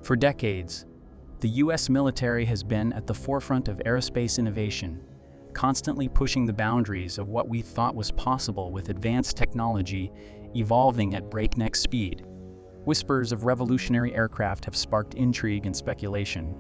For decades, the U.S. military has been at the forefront of aerospace innovation, constantly pushing the boundaries of what we thought was possible with advanced technology evolving at breakneck speed. Whispers of revolutionary aircraft have sparked intrigue and speculation.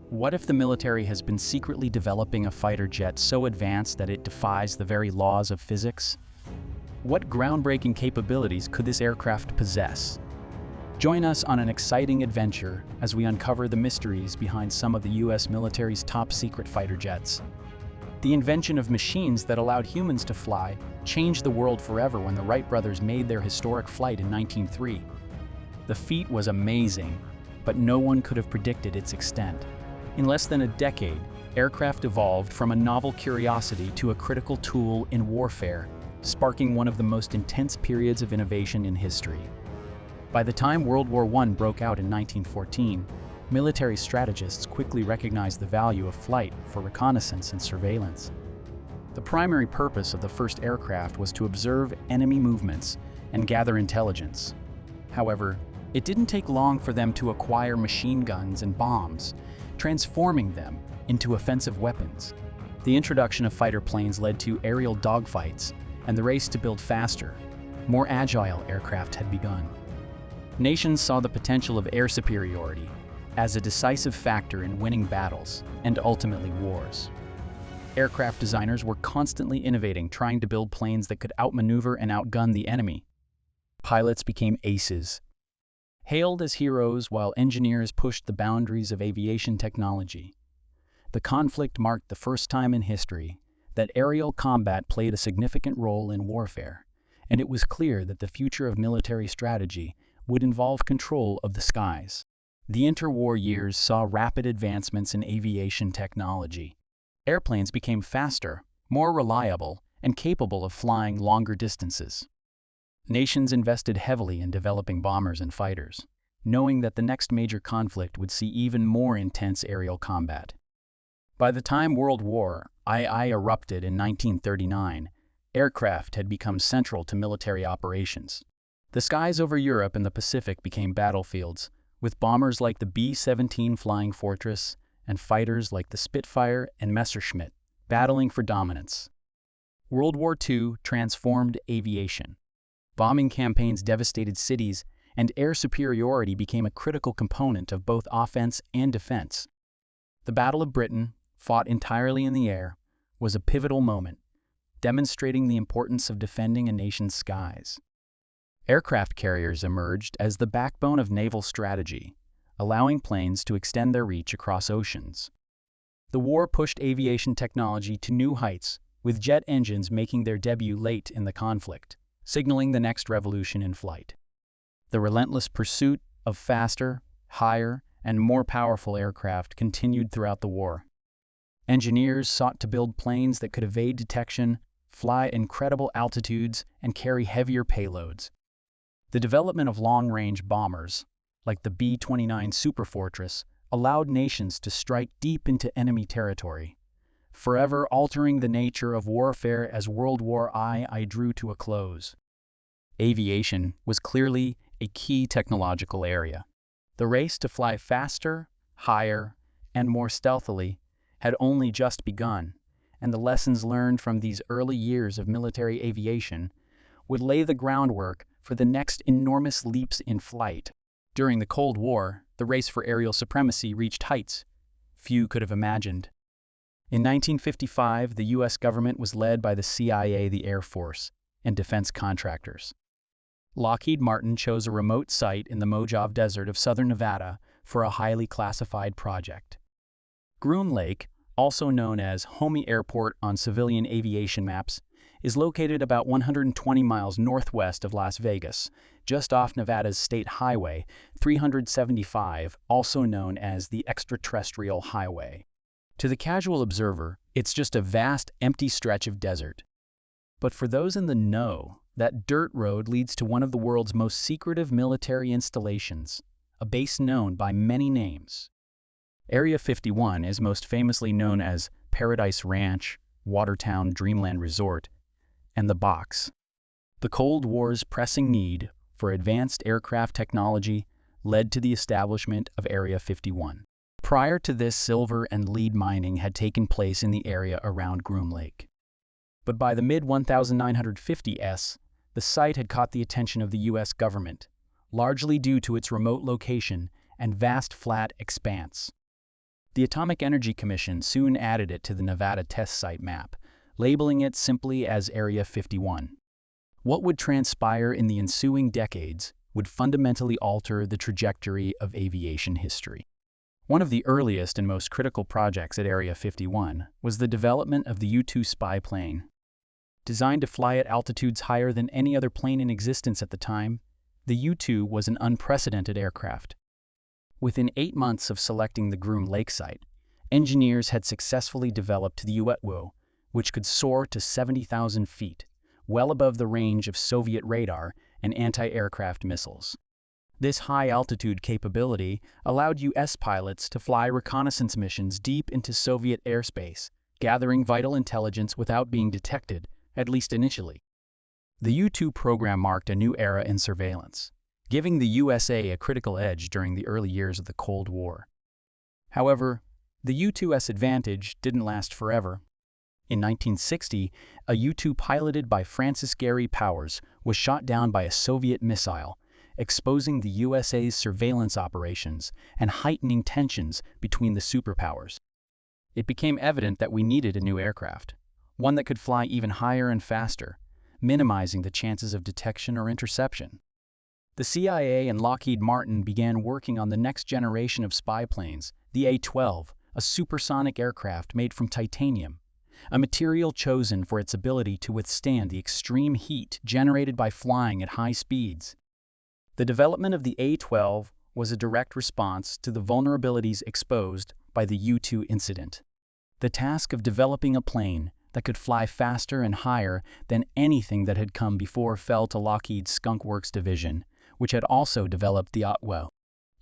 What if the military has been secretly developing a fighter jet so advanced that it defies the very laws of physics? What groundbreaking capabilities could this aircraft possess? Join us on an exciting adventure as we uncover the mysteries behind some of the U.S. military's top-secret fighter jets. The invention of machines that allowed humans to fly changed the world forever when the Wright brothers made their historic flight in 1903. The feat was amazing, but no one could have predicted its extent. In less than a decade, aircraft evolved from a novel curiosity to a critical tool in warfare, sparking one of the most intense periods of innovation in history. By the time World War I broke out in 1914, military strategists quickly recognized the value of flight for reconnaissance and surveillance. The primary purpose of the first aircraft was to observe enemy movements and gather intelligence. However, it didn't take long for them to acquire machine guns and bombs, transforming them into offensive weapons. The introduction of fighter planes led to aerial dogfights, and the race to build faster, more agile aircraft had begun. Nations saw the potential of air superiority as a decisive factor in winning battles and ultimately wars. Aircraft designers were constantly innovating, trying to build planes that could outmaneuver and outgun the enemy. Pilots became aces, hailed as heroes while engineers pushed the boundaries of aviation technology. The conflict marked the first time in history that aerial combat played a significant role in warfare, and it was clear that the future of military strategy would involve control of the skies. The interwar years saw rapid advancements in aviation technology. Airplanes became faster, more reliable, and capable of flying longer distances. Nations invested heavily in developing bombers and fighters, knowing that the next major conflict would see even more intense aerial combat. By the time World War II erupted in 1939, aircraft had become central to military operations. The skies over Europe and the Pacific became battlefields, with bombers like the B-17 Flying Fortress and fighters like the Spitfire and Messerschmitt battling for dominance. World War II transformed aviation. Bombing campaigns devastated cities, and air superiority became a critical component of both offense and defense. The Battle of Britain, fought entirely in the air, was a pivotal moment, demonstrating the importance of defending a nation's skies. Aircraft carriers emerged as the backbone of naval strategy, allowing planes to extend their reach across oceans. The war pushed aviation technology to new heights, with jet engines making their debut late in the conflict, signaling the next revolution in flight. The relentless pursuit of faster, higher, and more powerful aircraft continued throughout the war. Engineers sought to build planes that could evade detection, fly incredible altitudes, and carry heavier payloads. The development of long-range bombers, like the B-29 Superfortress, allowed nations to strike deep into enemy territory, forever altering the nature of warfare as World War II drew to a close. Aviation was clearly a key technological area. The race to fly faster, higher, and more stealthily had only just begun, and the lessons learned from these early years of military aviation would lay the groundwork for the next enormous leaps in flight. During the Cold War, the race for aerial supremacy reached heights few could have imagined. In 1955, the U.S. government was led by the CIA, the Air Force, and defense contractors. Lockheed Martin chose a remote site in the Mojave Desert of southern Nevada for a highly classified project. Groom Lake, also known as Homey Airport on civilian aviation maps, is located about 120 miles northwest of Las Vegas, just off Nevada's State Highway 375, also known as the Extraterrestrial Highway. To the casual observer, it's just a vast, empty stretch of desert. But for those in the know, that dirt road leads to one of the world's most secretive military installations, a base known by many names. Area 51 is most famously known as Paradise Ranch, Watertown Dreamland Resort, and the Box. The Cold War's pressing need for advanced aircraft technology led to the establishment of Area 51. Prior to this, silver and lead mining had taken place in the area around Groom Lake. But by the mid-1950s, the site had caught the attention of the U.S. government, largely due to its remote location and vast flat expanse. The Atomic Energy Commission soon added it to the Nevada test site map, labeling it simply as Area 51. What would transpire in the ensuing decades would fundamentally alter the trajectory of aviation history. One of the earliest and most critical projects at Area 51 was the development of the U-2 spy plane. Designed to fly at altitudes higher than any other plane in existence at the time, the U-2 was an unprecedented aircraft. Within 8 months of selecting the Groom Lake site, engineers had successfully developed the UFO, which could soar to 70,000 feet, well above the range of Soviet radar and anti-aircraft missiles. This high-altitude capability allowed U.S. pilots to fly reconnaissance missions deep into Soviet airspace, gathering vital intelligence without being detected, at least initially. The U-2 program marked a new era in surveillance, giving the USA a critical edge during the early years of the Cold War. However, the U-2's advantage didn't last forever. In 1960, a U-2 piloted by Francis Gary Powers was shot down by a Soviet missile, exposing the USA's surveillance operations and heightening tensions between the superpowers. It became evident that we needed a new aircraft, one that could fly even higher and faster, minimizing the chances of detection or interception. The CIA and Lockheed Martin began working on the next generation of spy planes, the A-12, a supersonic aircraft made from titanium, a material chosen for its ability to withstand the extreme heat generated by flying at high speeds. The development of the A-12 was a direct response to the vulnerabilities exposed by the U-2 incident. The task of developing a plane that could fly faster and higher than anything that had come before fell to Lockheed's Skunk Works division, which had also developed the UFO.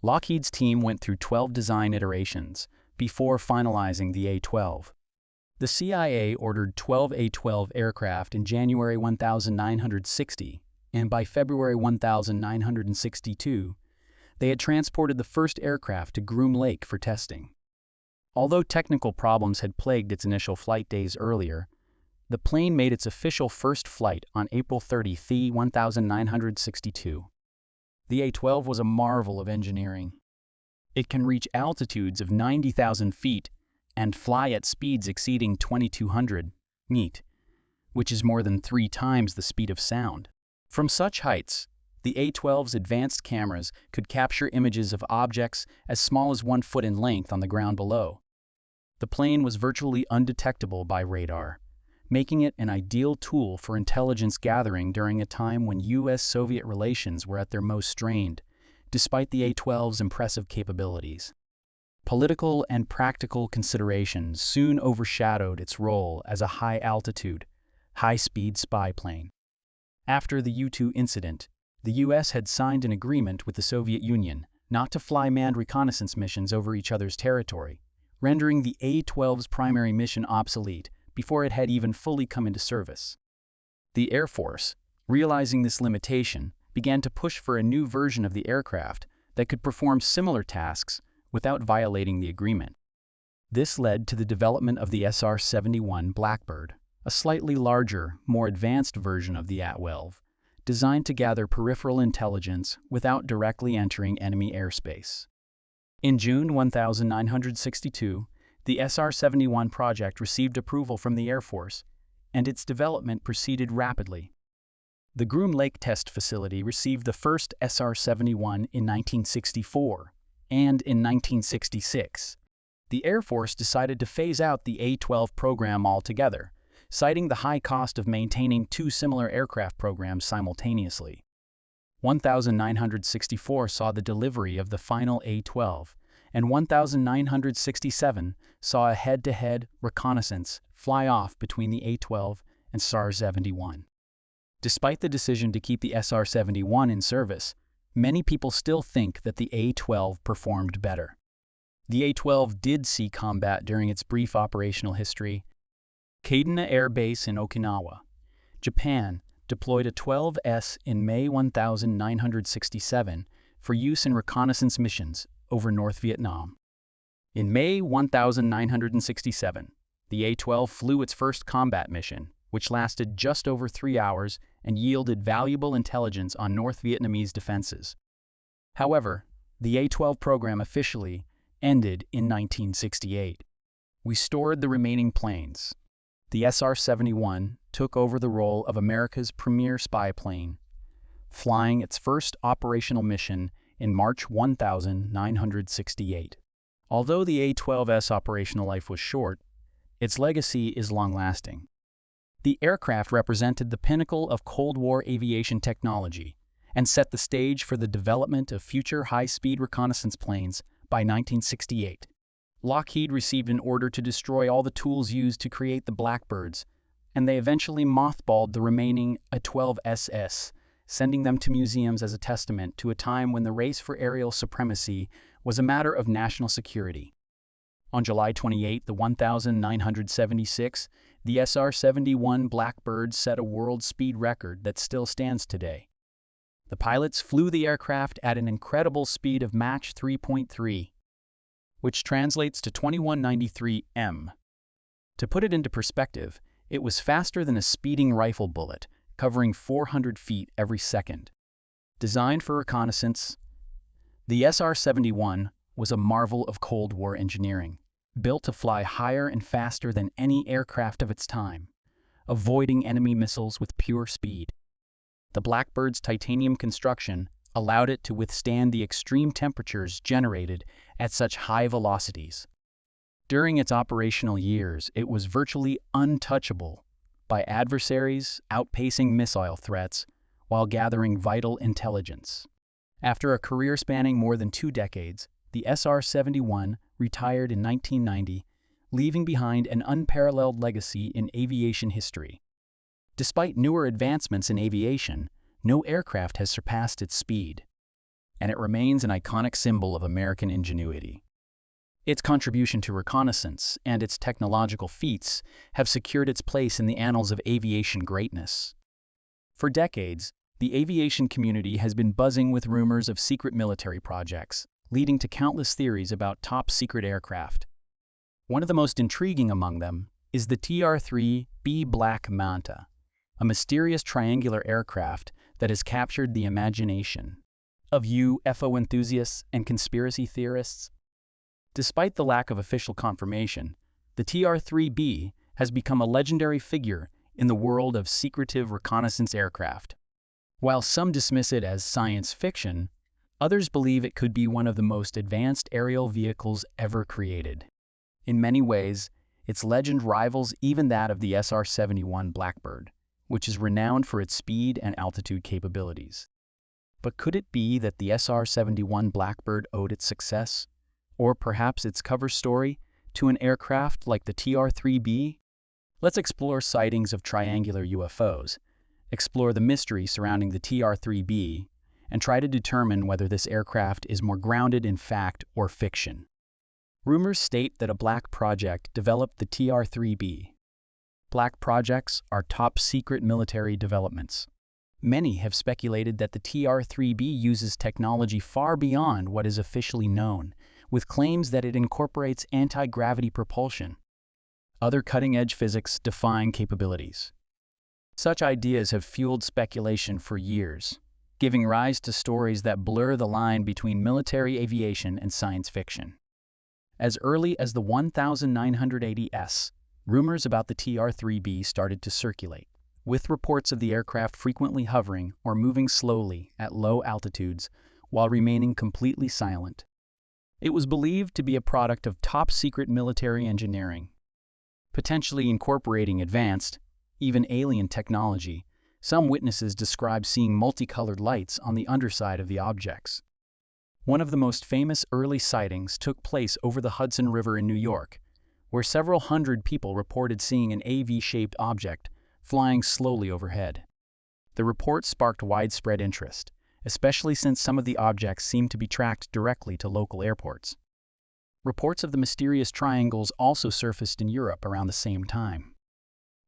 Lockheed's team went through 12 design iterations before finalizing the A-12. The CIA ordered 12 A-12 aircraft in January 1960, and by February 1962, they had transported the first aircraft to Groom Lake for testing. Although technical problems had plagued its initial flight days earlier, the plane made its official first flight on April 30, 1962. The A-12 was a marvel of engineering. It can reach altitudes of 90,000 feet and fly at speeds exceeding 2,200 mph, which is more than 3 times the speed of sound. From such heights, the A-12's advanced cameras could capture images of objects as small as 1 foot in length on the ground below. The plane was virtually undetectable by radar, making it an ideal tool for intelligence gathering during a time when U.S.-Soviet relations were at their most strained, despite the A-12's impressive capabilities. Political and practical considerations soon overshadowed its role as a high-altitude, high-speed spy plane. After the U-2 incident, the U.S. had signed an agreement with the Soviet Union not to fly manned reconnaissance missions over each other's territory, rendering the A-12's primary mission obsolete before it had even fully come into service. The Air Force, realizing this limitation, began to push for a new version of the aircraft that could perform similar tasks without violating the agreement. This led to the development of the SR-71 Blackbird, a slightly larger, more advanced version of the A-12, designed to gather peripheral intelligence without directly entering enemy airspace. In June 1962, the SR-71 project received approval from the Air Force, and its development proceeded rapidly. The Groom Lake test facility received the first SR-71 in 1964, and in 1966. The Air Force decided to phase out the A-12 program altogether, citing the high cost of maintaining 2 similar aircraft programs simultaneously. 1964 saw the delivery of the final A-12, and 1967 saw a head-to-head reconnaissance fly-off between the A-12 and SR-71. Despite the decision to keep the SR-71 in service, many people still think that the A-12 performed better. The A-12 did see combat during its brief operational history. Kadena Air Base in Okinawa, Japan, deployed a 12S in May 1967 for use in reconnaissance missions over North Vietnam. In May 1967, the A-12 flew its first combat mission, which lasted just over 3 hours and yielded valuable intelligence on North Vietnamese defenses. However, the A-12 program officially ended in 1968. We stored the remaining planes. The SR-71 took over the role of America's premier spy plane, flying its first operational mission in March 1968. Although the A-12's operational life was short, its legacy is long-lasting. The aircraft represented the pinnacle of Cold War aviation technology and set the stage for the development of future high-speed reconnaissance planes by 1968. Lockheed received an order to destroy all the tools used to create the Blackbirds, and they eventually mothballed the remaining A-12SS, sending them to museums as a testament to a time when the race for aerial supremacy was a matter of national security. On July 28, 1976, the SR-71 Blackbird set a world speed record that still stands today. The pilots flew the aircraft at an incredible speed of Mach 3.3, which translates to 2193 m. To put it into perspective, it was faster than a speeding rifle bullet, covering 400 feet every second. Designed for reconnaissance, the SR-71 was a marvel of Cold War engineering, built to fly higher and faster than any aircraft of its time, avoiding enemy missiles with pure speed. The Blackbird's titanium construction allowed it to withstand the extreme temperatures generated at such high velocities. During its operational years, it was virtually untouchable by adversaries, outpacing missile threats while gathering vital intelligence. After a career spanning more than 2 decades, the SR-71 retired in 1990, leaving behind an unparalleled legacy in aviation history. Despite newer advancements in aviation, no aircraft has surpassed its speed, and it remains an iconic symbol of American ingenuity. Its contribution to reconnaissance and its technological feats have secured its place in the annals of aviation greatness. For decades, the aviation community has been buzzing with rumors of secret military projects, leading to countless theories about top-secret aircraft. One of the most intriguing among them is the TR-3B Black Manta, a mysterious triangular aircraft that has captured the imagination of UFO enthusiasts and conspiracy theorists. Despite the lack of official confirmation, the TR-3B has become a legendary figure in the world of secretive reconnaissance aircraft. While some dismiss it as science fiction, others believe it could be one of the most advanced aerial vehicles ever created. In many ways, its legend rivals even that of the SR-71 Blackbird, which is renowned for its speed and altitude capabilities. But could it be that the SR-71 Blackbird owed its success, or perhaps its cover story, to an aircraft like the TR-3B? Let's explore sightings of triangular UFOs, explore the mystery surrounding the TR-3B, and try to determine whether this aircraft is more grounded in fact or fiction. Rumors state that a black project developed the TR-3B. Black projects are top-secret military developments. Many have speculated that the TR-3B uses technology far beyond what is officially known, with claims that it incorporates anti-gravity propulsion, other cutting-edge physics-defying capabilities. Such ideas have fueled speculation for years, giving rise to stories that blur the line between military aviation and science fiction. As early as the 1980s, rumors about the TR-3B started to circulate, with reports of the aircraft frequently hovering or moving slowly at low altitudes while remaining completely silent. It was believed to be a product of top-secret military engineering, potentially incorporating advanced, even alien technology. Some witnesses describe seeing multicolored lights on the underside of the objects. One of the most famous early sightings took place over the Hudson River in New York, where several hundred people reported seeing an AV-shaped object flying slowly overhead. The report sparked widespread interest, especially since some of the objects seemed to be tracked directly to local airports. Reports of the mysterious triangles also surfaced in Europe around the same time.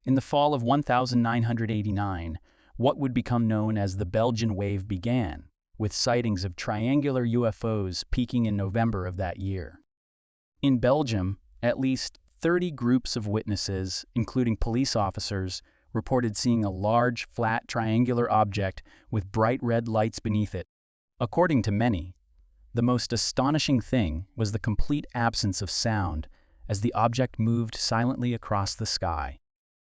In the fall of 1989, what would become known as the Belgian wave began, with sightings of triangular UFOs peaking in November of that year. In Belgium, at least 30 groups of witnesses, including police officers, reported seeing a large, flat, triangular object with bright red lights beneath it. According to many, the most astonishing thing was the complete absence of sound as the object moved silently across the sky.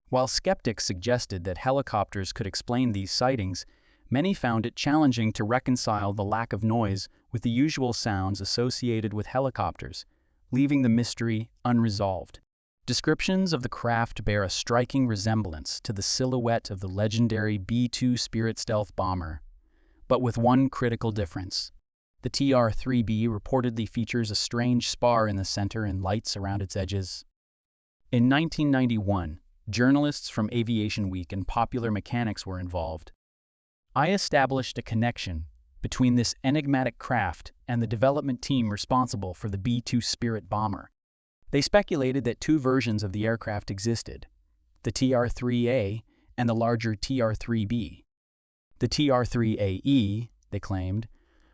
While skeptics suggested that helicopters could explain these sightings, many found it challenging to reconcile the lack of noise with the usual sounds associated with helicopters, leaving the mystery unresolved. Descriptions of the craft bear a striking resemblance to the silhouette of the legendary B-2 Spirit stealth bomber, but with one critical difference. The TR-3B reportedly features a strange spar in the center and lights around its edges. In 1991, journalists from Aviation Week and Popular Mechanics were involved. I established a connection between this enigmatic craft and the development team responsible for the B-2 Spirit bomber. They speculated that two versions of the aircraft existed, the TR-3A and the larger TR-3B. The TR-3AE, they claimed,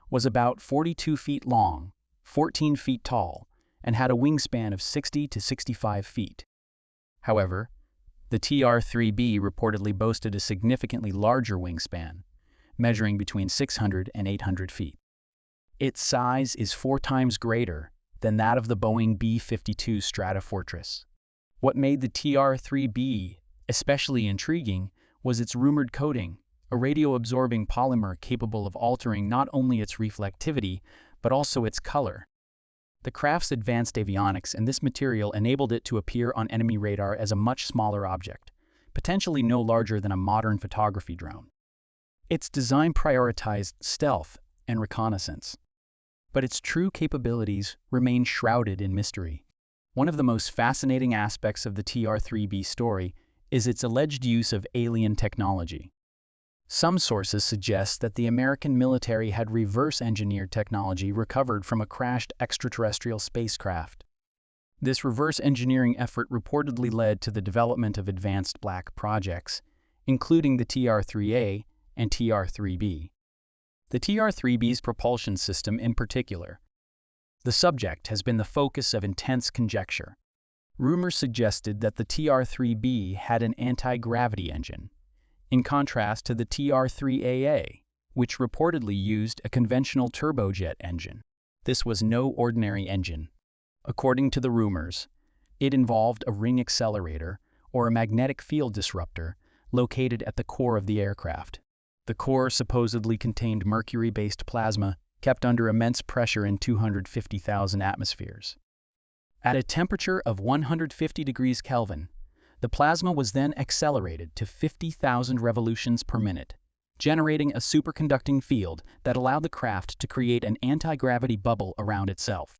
was about 42 feet long, 14 feet tall, and had a wingspan of 60 to 65 feet. However, the TR-3B reportedly boasted a significantly larger wingspan, measuring between 600 and 800 feet. Its size is 4 times greater than that of the Boeing B-52 Stratofortress. What made the TR-3B especially intriguing was its rumored coating, a radio-absorbing polymer capable of altering not only its reflectivity, but also its color. The craft's advanced avionics and this material enabled it to appear on enemy radar as a much smaller object, potentially no larger than a modern photography drone. Its design prioritized stealth and reconnaissance, but its true capabilities remain shrouded in mystery. One of the most fascinating aspects of the TR-3B story is its alleged use of alien technology. Some sources suggest that the American military had reverse-engineered technology recovered from a crashed extraterrestrial spacecraft. This reverse engineering effort reportedly led to the development of advanced black projects, including the TR-3A and TR-3B. The TR-3B's propulsion system in particular. The subject has been the focus of intense conjecture. Rumors suggested that the TR-3B had an anti-gravity engine, in contrast to the TR-3AA, which reportedly used a conventional turbojet engine. This was no ordinary engine. According to the rumors, it involved a ring accelerator or a magnetic field disruptor located at the core of the aircraft. The core supposedly contained mercury-based plasma kept under immense pressure in 250,000 atmospheres. At a temperature of 150 degrees Kelvin, the plasma was then accelerated to 50,000 revolutions per minute, generating a superconducting field that allowed the craft to create an anti-gravity bubble around itself.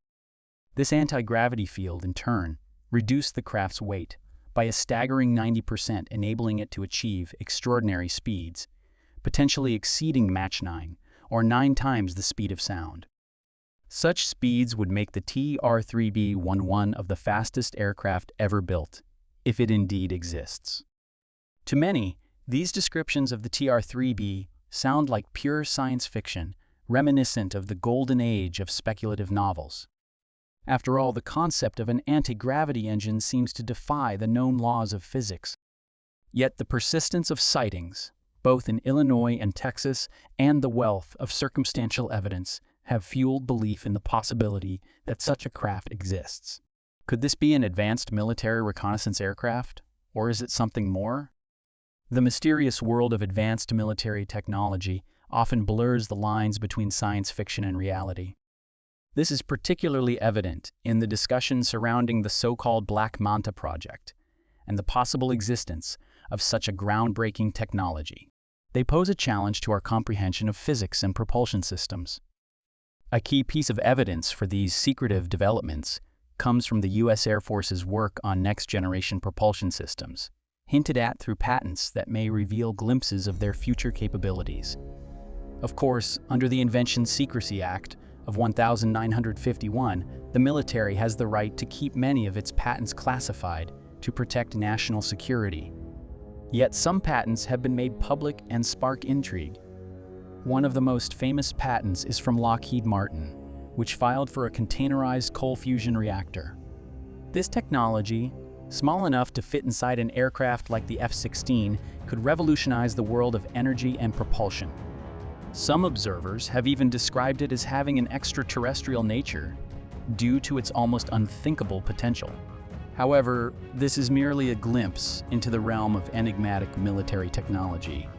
This anti-gravity field, in turn, reduced the craft's weight by a staggering 90%, enabling it to achieve extraordinary speeds, potentially exceeding Mach 9, or 9 times the speed of sound. Such speeds would make the TR-3B one of the fastest aircraft ever built, if it indeed exists. To many, these descriptions of the TR-3B sound like pure science fiction, reminiscent of the golden age of speculative novels. After all, the concept of an anti-gravity engine seems to defy the known laws of physics. Yet the persistence of sightings, both in Illinois and Texas, and the wealth of circumstantial evidence have fueled belief in the possibility that such a craft exists. Could this be an advanced military reconnaissance aircraft, or is it something more? The mysterious world of advanced military technology often blurs the lines between science fiction and reality. This is particularly evident in the discussion surrounding the so-called Black Manta project and the possible existence of such a groundbreaking technology. They pose a challenge to our comprehension of physics and propulsion systems. A key piece of evidence for these secretive developments comes from the U.S. Air Force's work on next-generation propulsion systems, hinted at through patents that may reveal glimpses of their future capabilities. Of course, under the Invention Secrecy Act of 1951, the military has the right to keep many of its patents classified to protect national security. Yet some patents have been made public and spark intrigue. One of the most famous patents is from Lockheed Martin, which filed for a containerized coal fusion reactor. This technology, small enough to fit inside an aircraft like the F-16, could revolutionize the world of energy and propulsion. Some observers have even described it as having an extraterrestrial nature due to its almost unthinkable potential. However, this is merely a glimpse into the realm of enigmatic military technology.